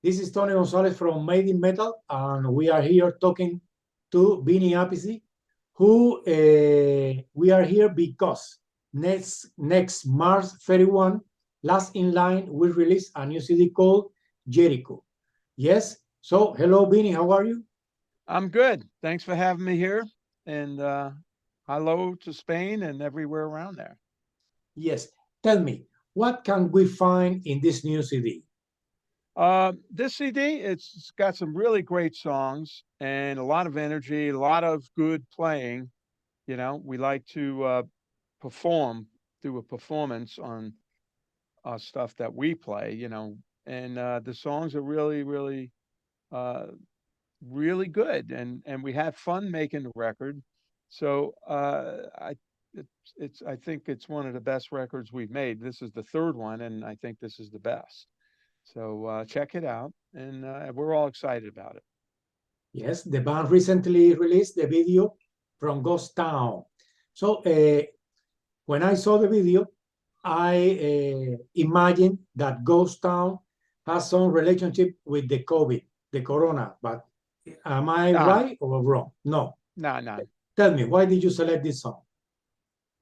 This is Tony Gonzalez from Made in Metal, and we are here talking to Vinny Appice, who we are here because next March 31, Last in Line will release a new CD called Jericho. Yes. So, hello, Vinny. How are you? I'm good. Thanks for having me here. And hello to Spain and everywhere around there. Yes. Tell me, what can we find in this new CD? This CD, it's got some really great songs and a lot of energy, a lot of good playing. We like to perform, do a performance on stuff that we play, and the songs are really, really, uh, really good. And we had fun making the record. So I think it's one of the best records we've made. This is the third one, and I think this is the best. So check it out, and we're all excited about it. Yes, the band recently released the video from Ghost Town. So, when I saw the video, I imagined that Ghost Town has some relationship with the COVID, the corona. But am I Nah, right or wrong? No. nah. Tell me, why did you select this song?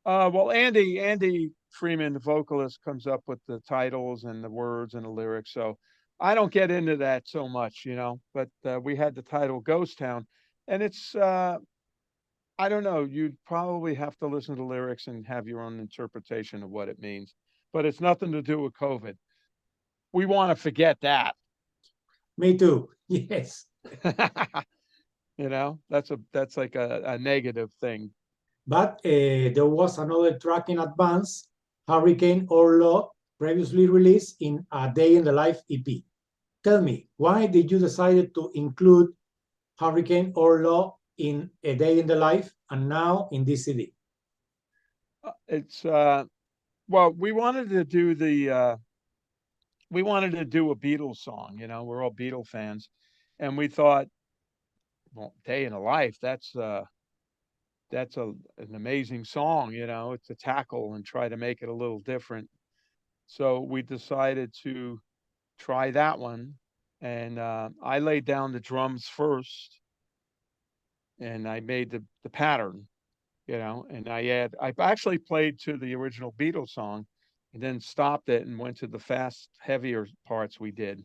Well, Andy Freeman, the vocalist, comes up with the titles and the words and the lyrics. So I don't get into that so much, But we had the title Ghost Town, and it's I don't know. You'd probably have to listen to the lyrics and have your own interpretation of what it means. But it's nothing to do with COVID. We want to forget that. Me too. Yes. That's like a negative thing. But there was another track in advance, Hurricane or Law, previously released in A Day in the Life EP. Tell me, why did you decide to include Hurricane or Law in A Day in the Life and now in this CD? It's well, we wanted to do a Beatles song. We're all Beatle fans, and we thought, well, Day in the Life, that's an amazing song. To tackle and try to make it a little different. So we decided to try that one, and I laid down the drums first, and I made the pattern, and I actually played to the original Beatles song, and then stopped it and went to the fast, heavier parts we did,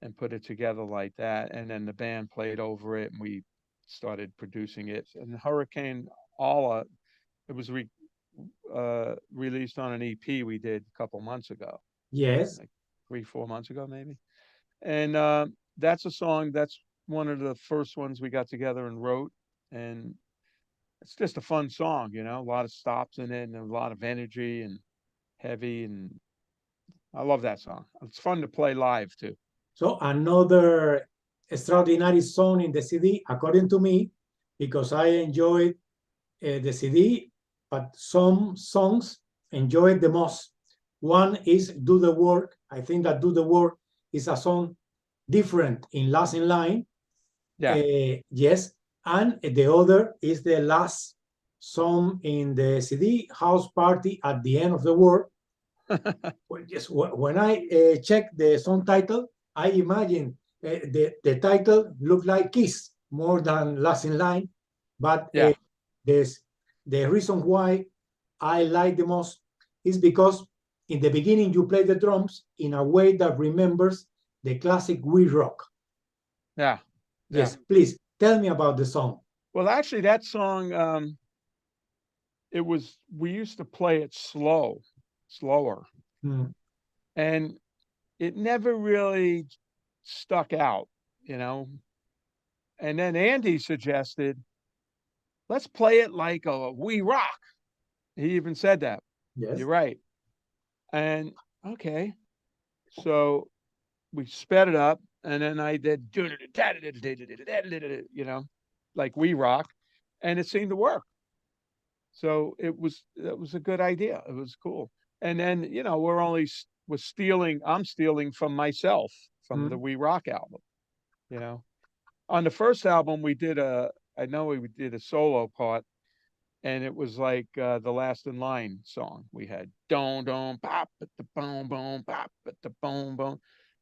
and put it together like that, and then the band played over it, and we started producing it. And Hurricane Alla, it was released on an EP we did a couple months ago, Yes. like 3 4 months ago maybe. And that's a song that's one of the first ones we got together and wrote, and it's just a fun song, a lot of stops in it and a lot of energy and heavy, and I love that song. It's fun to play live too. So another extraordinary song in the CD, according to me, because I enjoyed the CD, but some songs enjoyed the most. One is Do the Work. I think that Do the Work is a song different in Last in Line. Yeah. Yes. And the other is the last song in the CD, House Party at the End of the World. Well, yes, when I check the song title, I imagine the title looked like Kiss more than Last in Line. But Yeah. there's the reason why I like the most is because in the beginning you play the drums in a way that remembers the classic We Rock. Yeah. Yeah. Yes, please tell me about the song. Well, actually, that song, we used to play it slower, Hmm. and it never really stuck out, you know. And then Andy suggested, let's play it like a We Rock. He even said that. Yes. You're right. And okay. So we sped it up, and then I did, like We Rock, and it seemed to work. So that was a good idea. It was cool. And then, I'm stealing from myself from the Hmm. We Rock album, you know. On the first album, I know we did a solo part, and it was like the Last in Line song. We had don don pop at the boom boom pop at the boom boom,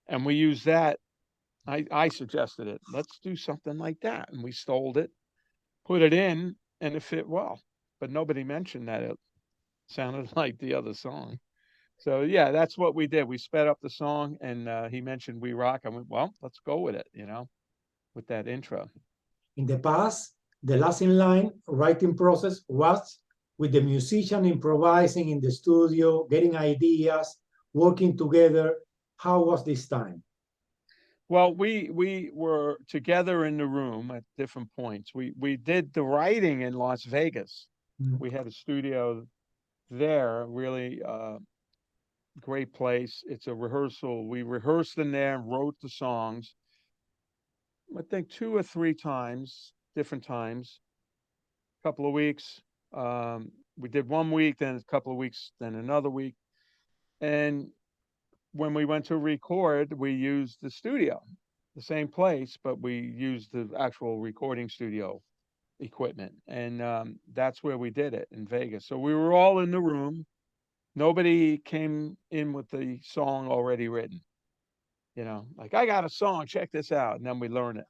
and we used that I suggested it. Let's do something like that. And we stole it, put it in, and it fit well. But nobody mentioned that it sounded like the other song. So yeah, that's what we did. We sped up the song, and he mentioned "We Rock." I went, well, let's go with it, with that intro. In the past, the last in line writing process was with the musician improvising in the studio, getting ideas, working together. How was this time? Well, we were together in the room at different points. We did the writing in Las Vegas. Mm. We had a studio there, really great place. It's a rehearsal. We rehearsed in there and wrote the songs. I think 2 or 3 times, different times. A couple of weeks. We did 1 week, then a couple of weeks, then another week. And when we went to record, we used the studio, the same place, but we used the actual recording studio equipment. And that's where we did it in Vegas. So we were all in the room. Nobody came in with the song already written, like, I got a song, check this out. And then we learn it.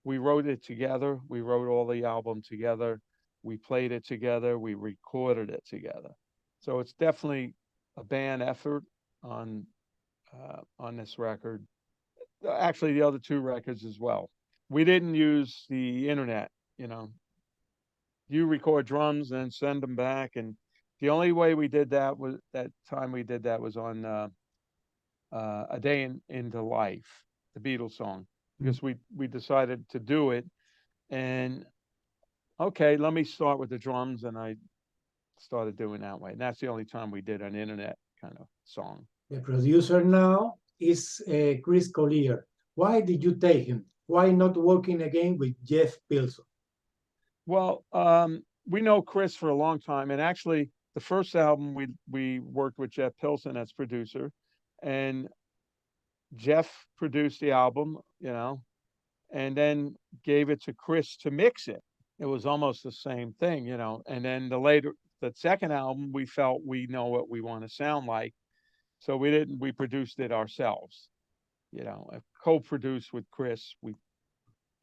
We wrote it together. We wrote all the album together. We played it together. We recorded it together. So it's definitely a band effort on this record. Actually, the other 2 records as well. We didn't use the internet. You know, you record drums and send them back, and the only way we did that was that time we did that was on "A Day Into Life," the Beatles song, because we decided to do it, and okay, let me start with the drums, and I started doing that way. And that's the only time we did an internet kind of song. The producer now is Chris Collier. Why did you take him? Why not working again with Jeff Pilson? Well, we know Chris for a long time, and actually, the first album we worked with Jeff Pilson as producer, and Jeff produced the album, and then gave it to Chris to mix it. It was almost the same thing, And then the second album, we felt we know what we want to sound like, so we produced it ourselves, co-produced with Chris. We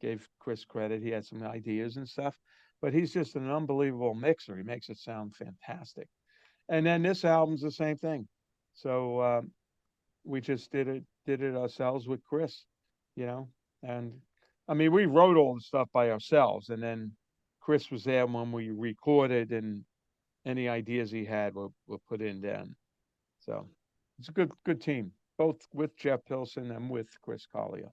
gave Chris credit. He had some ideas and stuff, but he's just an unbelievable mixer. He makes it sound fantastic. And then this album's the same thing. So we just did it ourselves with Chris, and I mean, we wrote all the stuff by ourselves, and then Chris was there when we recorded, and any ideas he had were put in then. So it's a good team, both with Jeff Pilson and with Chris Collier.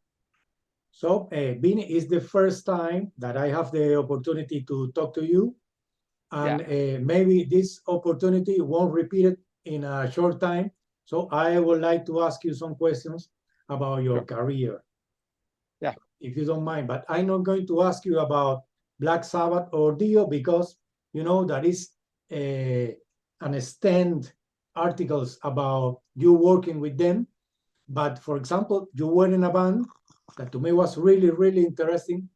So, Vinny, it's the first time that I have the opportunity to talk to you. And maybe this opportunity won't repeat it in a short time. So I would like to ask you some questions about your career. Yeah. If you don't mind. But I'm not going to ask you about Black Sabbath or Dio because, that is an stand articles about you working with them. But for example, you were in a band that to me was really, really interesting,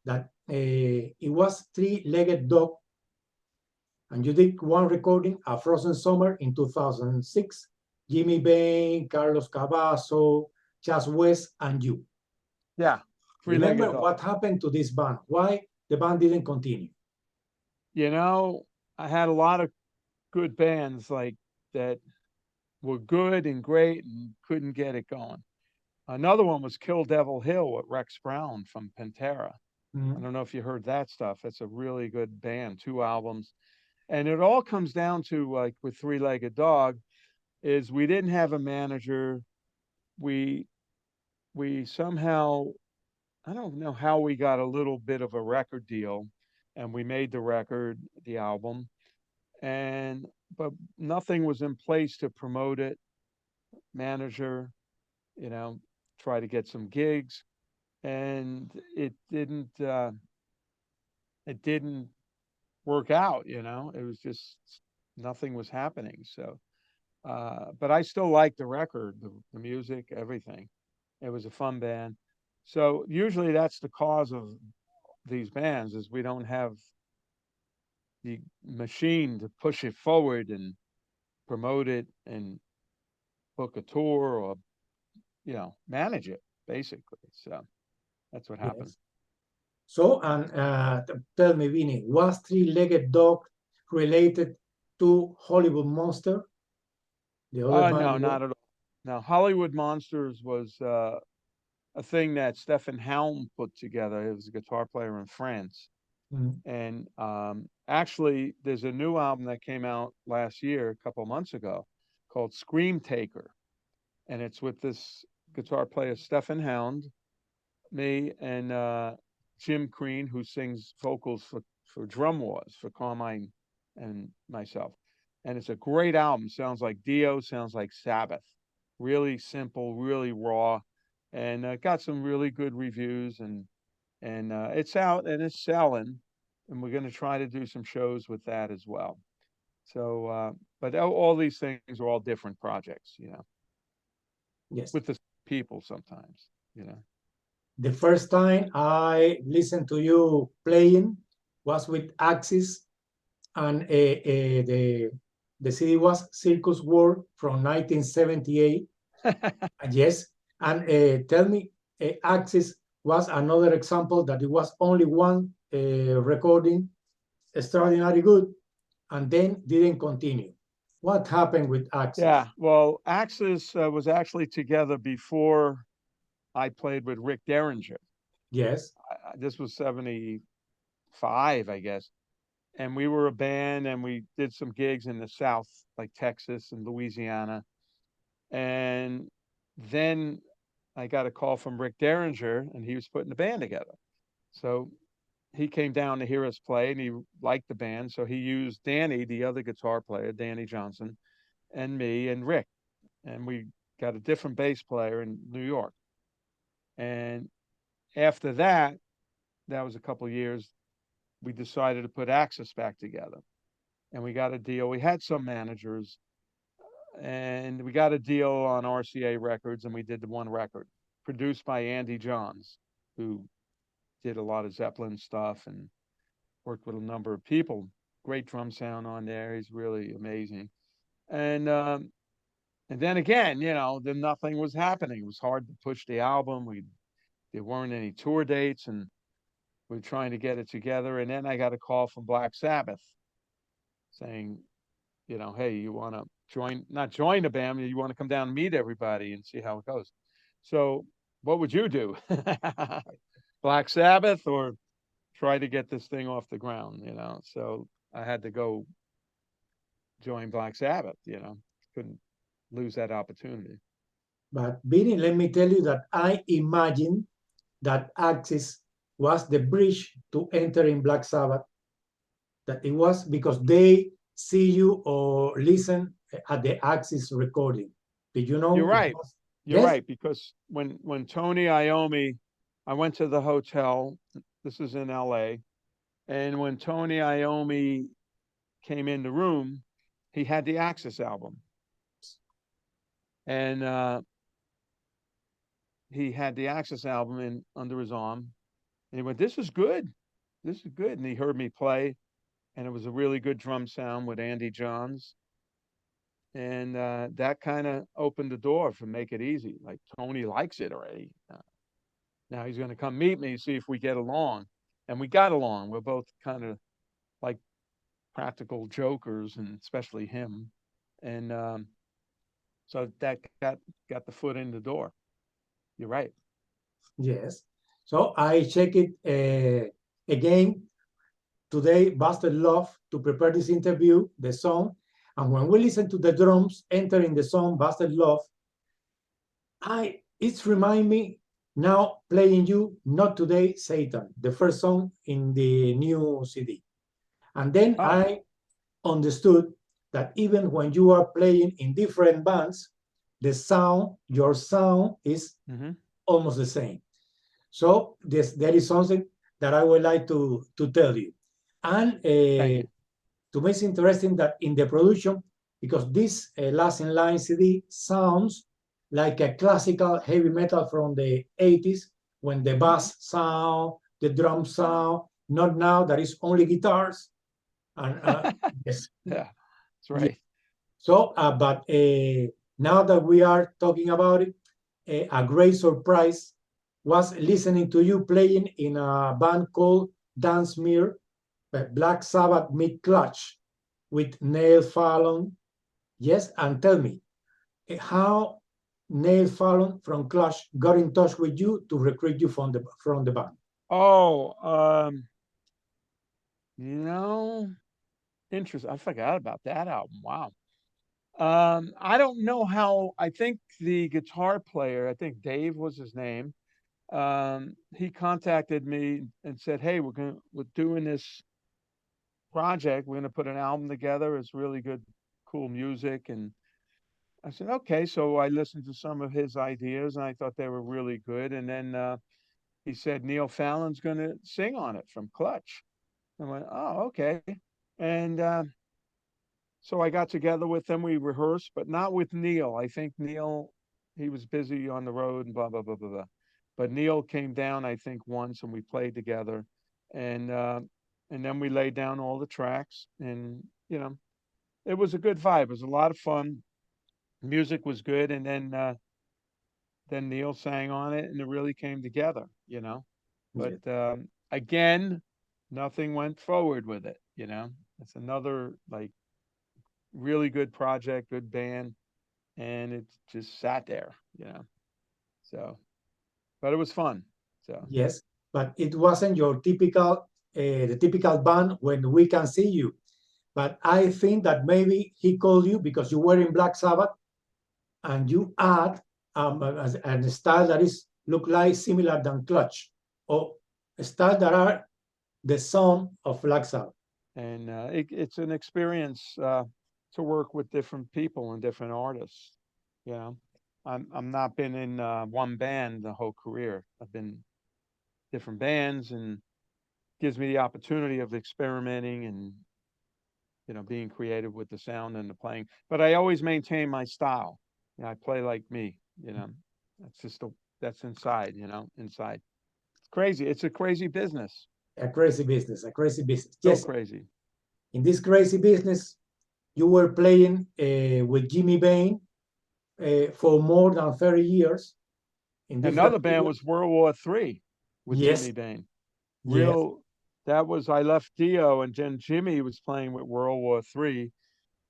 that it was Legged Dogg, and you did one recording, A Frozen Summer, in 2006, Jimmy Bain, Carlos Cavazo, Chas West, and you. Yeah. Remember what happened to this band? Why the band didn't continue? I had a lot of good bands like that were good and great and couldn't get it going. Another one was Kill Devil Hill with Rex Brown from Pantera. I don't know if you heard that stuff. It's a really good band, 2 albums. And it all comes down to, like with Legged Dogg, is we didn't have a manager. We somehow, I don't know how we got a little bit of a record deal, and we made the album, but nothing was in place to promote it. Manager, try to get some gigs, and it didn't work out. It was just nothing was happening. So, but I still liked the record, the music, everything. It was a fun band. So usually that's the cause of these bands, is we don't have the machine to push it forward and promote it and book a tour or manage it. basically. So that's what happened. Yes. So, and tell me, Vinny, was Three-Legged Dog related to Hollywood Monster? The other band? No, not at all. No, Hollywood Monsters was a thing that Stefan Helm put together. He was a guitar player in France. Mm. And actually, there's a new album that came out last year, a couple of months ago, called Scream Taker. And it's with this guitar player, Stefan Hound, me, and Jim Crean, who sings vocals for Drum Wars, for Carmine and myself. And it's a great album. Sounds like Dio, sounds like Sabbath. Really simple, really raw, and got some really good reviews. And it's out and it's selling, and we're going to try to do some shows with that as well. So, but all these things are all different projects, Yes. with the people sometimes. The first time I listened to you playing was with Axis, and the CD was Circus World from 1978. Yes, and tell me, Axis was another example that it was only one recording, extraordinary good, and then didn't continue. What happened with Axis? Yeah, well, Axis was actually together before I played with Rick Derringer. Yes. This was 75, I guess. And we were a band and we did some gigs in the South, like Texas and Louisiana. And then I got a call from Rick Derringer and he was putting the band together. So he came down to hear us play and he liked the band. So he used Danny, the other guitar player, Danny Johnson, and me and Rick. And we got a different bass player in New York. And after that, that was a couple of years, we decided to put Axis back together. And we got a deal. We had some managers and we got a deal on RCA Records and we did the one record produced by Andy Johns, who did a lot of Zeppelin stuff and worked with a number of people. Great drum sound on there. He's really amazing. And then again, then nothing was happening. It was hard to push the album. There weren't any tour dates and we were trying to get it together. And then I got a call from Black Sabbath saying, hey, you want to not join the band, you want to come down and meet everybody and see how it goes. So what would you do? Black Sabbath or try to get this thing off the ground, So I had to go join Black Sabbath, couldn't lose that opportunity. But Vinny, let me tell you that I imagine that Axis was the bridge to enter in Black Sabbath, that it was because they see you or listen at the Axis recording. Did you know? You're right. You're right, because when Tony Iommi, I went to the hotel, this is in LA, and when Tony Iommi came in the room, he had the Axis album. And he had the Axis album under his arm. And he went, this is good. This is good. And he heard me play. And it was a really good drum sound with Andy Johns. And that kind of opened the door for Make It Easy. Like, Tony likes it already. Now he's going to come meet me, see if we get along. And we got along. We're both kind of like practical jokers, and especially him. And so that got the foot in the door. You're right. Yes. So I check it again today, Busted Love, to prepare this interview, the song. And when we listen to the drums entering the song Busted Love, it's remind me now playing you Not Today, Satan, the first song in the new CD. And then I understood that even when you are playing in different bands, your sound is almost the same. So there is something that I would like to tell you. And to me, it's interesting that in the production, because this Last in Line CD sounds like a classical heavy metal from the 80s, when the bass sound, the drum sound, not now, that is only guitars. And yes. Yeah, that's right. So, but now that we are talking about it, a great surprise was listening to you playing in a band called Dunsmuir, Black Sabbath Mid Clutch with Neil Fallon. Yes, and tell me how Neil Fallon from Clutch got in touch with you to recruit you from the band. Oh, you know, interesting. I forgot about that album. Wow. I don't know how. I think the guitar player, I think Dave was his name. He contacted me and said, "Hey, we're doing this project. We're gonna put an album together. It's really good, cool music." And I said, "Okay." So I listened to some of his ideas, and I thought they were really good. And then he said Neil Fallon's gonna sing on it from Clutch. I went, "Oh, okay." And so I got together with them. We rehearsed, but not with Neil. I think Neil, he was busy on the road and blah blah blah blah blah. But Neil came down, I think, once, and we played together, and uh, and then we laid down all the tracks, and it was a good vibe. It was a lot of fun. Music was good, and then Neil sang on it, and it really came together. But Yeah. again, nothing went forward with it. It's another like really good project, good band, and it just sat there. So, but it was fun. So, Yes, but it wasn't your the typical band when we can see you. But I think that maybe he called you because you were in Black Sabbath and you add a style that is look like similar than Clutch or a style that are the sound of Black Sabbath. and it's an experience to work with different people and different artists. You know, I'm not been in one band the whole career. I've been different bands, and gives me the opportunity of experimenting and being creative with the sound and the playing. But I always maintain my style. I play like me. That's just that's inside. Inside. It's crazy. It's a crazy business. A crazy business, a crazy business. So Yes, crazy. in this crazy business, you were playing with Jimmy Bain for more than 30 years in different Another band people. was World War III with Yes, Jimmy Bain. yes. Real. That was I left Dio, and then Jimmy was playing with World War III,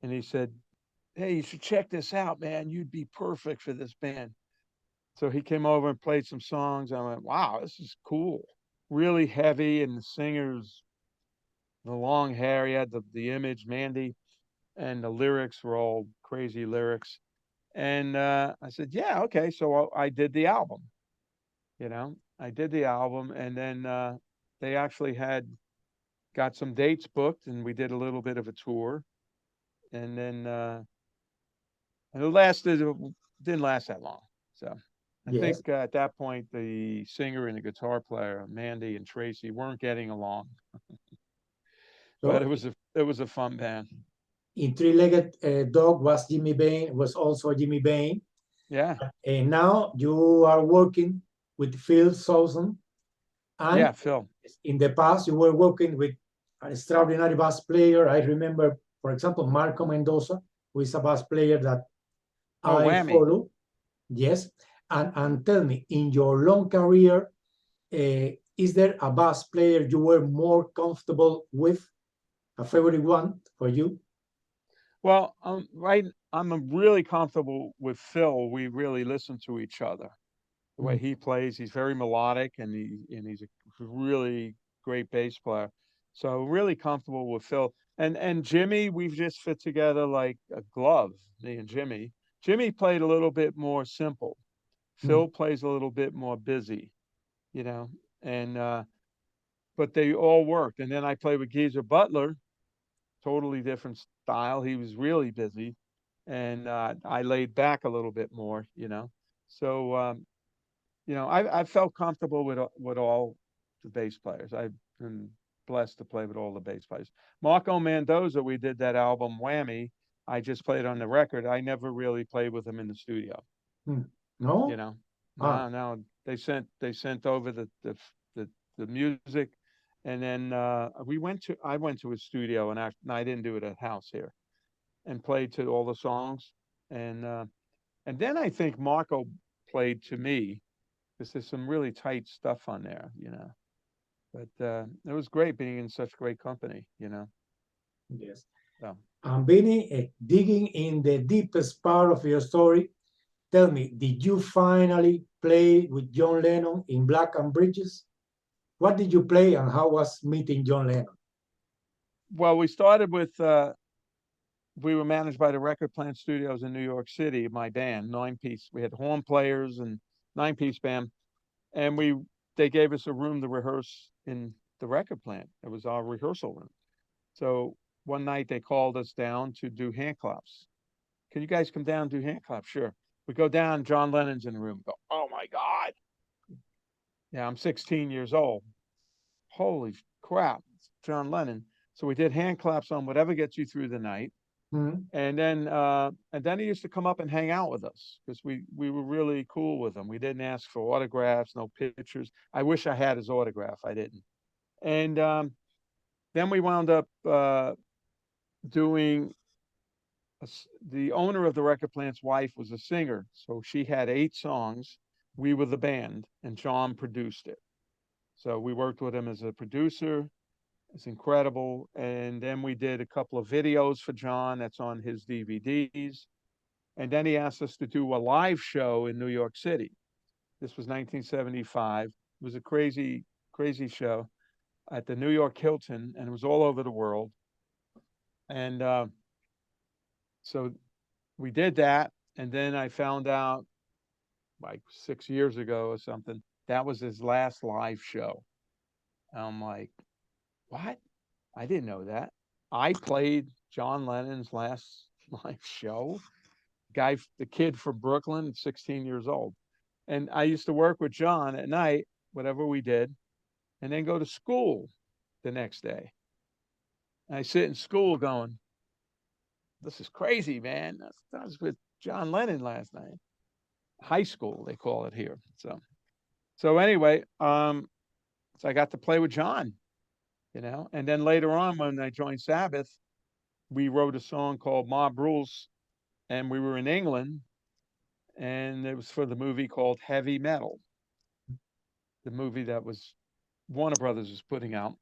and he said, "Hey, you should check this out, man. You'd be perfect for this band." So he came over and played some songs. I went, "Wow, this is cool." Really heavy, and the singers, the long hair, he had the image, Mandy, and the lyrics were all crazy lyrics. And I said, "Yeah, okay." So I did the album. I did the album, and then they actually had got some dates booked, and we did a little bit of a tour, and then and it didn't last that long. So I Yes. think at that point the singer and the guitar player, Mandy and Tracy, weren't getting along, but So it was a fun band. in Three-Legged Dog was Jimmy Bain, was also Jimmy Bain. Yeah, And now you are working with Phil Sousan. And yeah, Phil. in the past, you were working with an extraordinary bass player. I remember, for example, Marco Mendoza, who is a bass player that Oh, I WAMI. follow. Yes. And tell me, in your long career, is there a bass player you were more comfortable with, a favorite one for you? Well, right, I'm really comfortable with Phil. We really listen to each other. The way Mm. he plays, he's very melodic, and he's a really great bass player. So really comfortable with Phil. And Jimmy, we've just fit together like a glove, me and Jimmy. Jimmy played a little bit more simple. Mm. Phil plays a little bit more busy, you know, and but they all worked. And then I played with Geezer Butler, totally different style. He was really busy, and I laid back a little bit more. So I felt comfortable with all the bass players. I've been blessed to play with all the bass players. Marco Mendoza, we did that album Whammy. I just played on the record. I never really played with him in the studio. Mm. You No? know, Ah, no. They sent over the music, and then I went to his studio, and I didn't do it at house here, and played to all the songs, and then I think Marco played to me, because there's some really tight stuff on there, But it was great being in such great company. Yes. So, And Vinny, digging in the deepest part of your story, tell me, did you finally play with John Lennon in Black and Bridges? What did you play and how was meeting John Lennon? well, we started with we were managed by the Record Plant Studios in New York City. My band, 9-piece. We had horn players and 9-piece band, and they gave us a room to rehearse in the record plant. It was our rehearsal room. So one night they called us down to do hand claps. Can you guys come down and do hand claps? Sure. We go down, John Lennon's in the room. Go, oh my God. Yeah, I'm 16 years old. Holy crap, it's John Lennon. So we did hand claps on whatever gets you through the night. Mm-hmm. And then he used to come up and hang out with us because we were really cool with him. We didn't ask for autographs, no pictures. I wish I had his autograph. I didn't. And then we wound up doing the owner of the record plant's wife was a singer, so she had 8 songs. We were the band, and John produced it. So we worked with him as a producer. It's incredible. And then we did a couple of videos for John that's on his DVDs. And then he asked us to do a live show in New York City. This was 1975. It was a crazy, crazy show at the New York Hilton, and it was all over the world. And so we did that. And then I found out like 6 years ago or something, that was his last live show. And I'm like, what? I didn't know that. I played John Lennon's last live show. The kid from Brooklyn, 16 years old. And I used to work with John at night, whatever we did, and then go to school the next day. And I sit in school going, this is crazy, man. I was with John Lennon last night. High school, they call it here. So anyway, so I got to play with John, and then later on when I joined Sabbath, we wrote a song called Mob Rules, and we were in England, and it was for the movie called Heavy Metal, the movie that was Warner Brothers was putting out.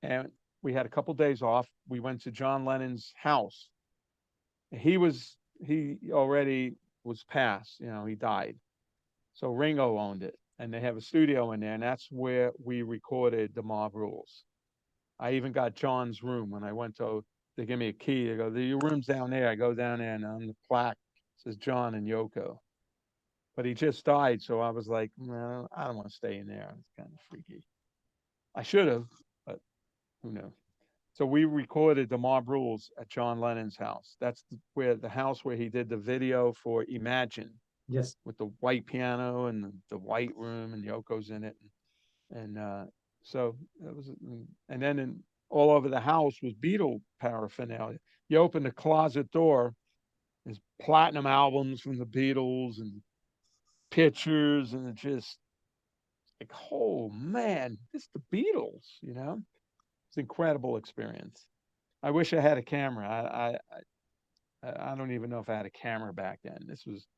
And we had a couple of days off. We went to John Lennon's house. He already was passed, he died. So Ringo owned it, and they have a studio in there, and that's where we recorded the Mob Rules. I even got John's room when I went they give me a key. They go, your room's down there. I go down there, and on the plaque it says John and Yoko. But he just died, so I was like, no, I don't want to stay in there. It's kind of freaky. I should have, but who knows? So we recorded the Mob Rules at John Lennon's house. That's where the house where he did the video for Imagine. Yes. With the white piano and the white room, and Yoko's in it. And so it was, and then all over the house was Beatle paraphernalia. You open the closet door, there's platinum albums from the Beatles and pictures, and it's just like, oh man, it's the Beatles, It's an incredible experience. I wish I had a camera. I don't even know if I had a camera back then. This was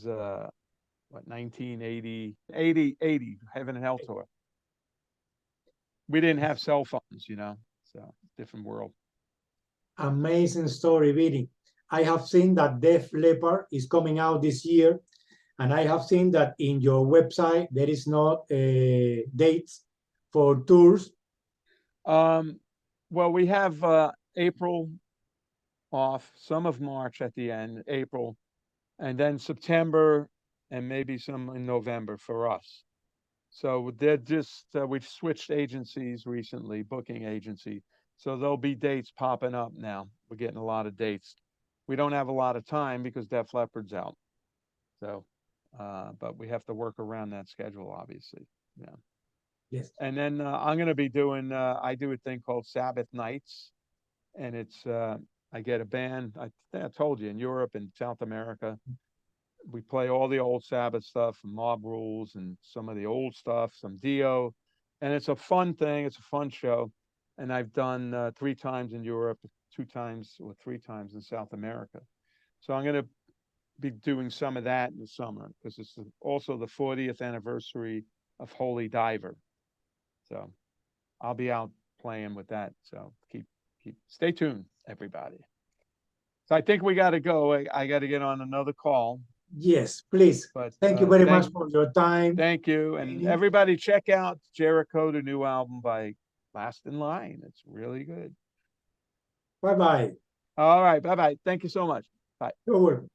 what, 1980, 80, Heaven and Hell tour. We didn't have cell phones, so different world. Amazing story, Vinny. I have seen that Def Leppard is coming out this year, and I have seen that in your website there is not dates for tours. Well, we have April off, some of March at the end, April, and then September, and maybe some in November for us. So they're just, we've switched agencies recently, booking agency. So there'll be dates popping up now. We're getting a lot of dates. We don't have a lot of time because Def Leppard's out. So, but we have to work around that schedule, obviously. Yeah. Yes. And then I'm going to be doing, I do a thing called Sabbath Nights. And it's, I get a band, I think I told you, in Europe and South America. We play all the old Sabbath stuff, Mob Rules, and some of the old stuff, some Dio. And it's a fun thing. It's a fun show. And I've done 3 times in Europe, 2 times or 3 times in South America. So I'm going to be doing some of that in the summer because it's also the 40th anniversary of Holy Diver. So I'll be out playing with that. So stay tuned, everybody. So I think we got to go. I got to get on another call. Yes, please. But thank you very much for your time. Thank you. And everybody check out Jericho, the new album by Last in Line. It's really good. Bye-bye. All right. Bye-bye. Thank you so much. Bye. You're welcome.